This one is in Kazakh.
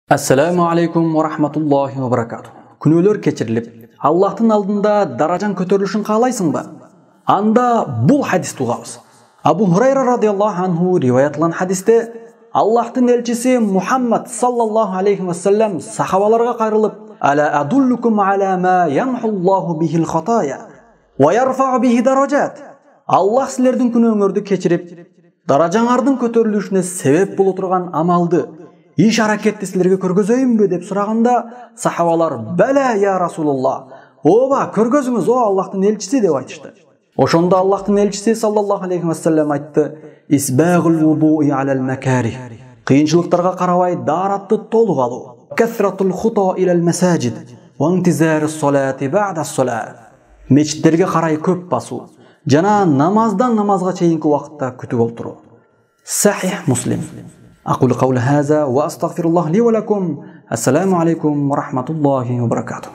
Assalamu alaikum wa rahmatullahi wa barakatuh. Күнөөлөр кечирилип, Аллахтын алдында даражаң көтөрүлүшүн каалайсыңбы? Анда бул хадисти угабыз. Абу Хурайра радияллаху анху риваятлан хадисте Аллахтын элчиси Мухаммад саллаллаху алейхи ва саллям сахабаларга кайрылып: "Ала адуллукум ала ма ямхуллаху бихил хатая ва ярфау бихи даражат." Аллах силердин күнөөңөрдү кечирип, даражаңардын көтөрүлүшүнө себеп боло турган амалды иш аракетти силерге көргөзөйүнбү деп сураганда, сахабалар: "Бәлә я Расулуллах, ооба, көргөзүңүз, о Аллахтын элчиси" деп айтышты. Ошондо Аллахтын элчиси саллаллаху алейхи ва саллям айтты: "Исбагул вудуи алал макарих." Кыйынчылыктарга карабай дааратты толук алуу. Касратул хута илал масажид ва интизарус салати ба'да ас-салат. Мечиттерге карай көп басуу жана намаздан намазга чейинки убакытта күтүп олтуруу. Сахих Муслим. أقول قول هذا وأستغفر الله لي ولكم. السلام عليكم ورحمة الله وبركاته.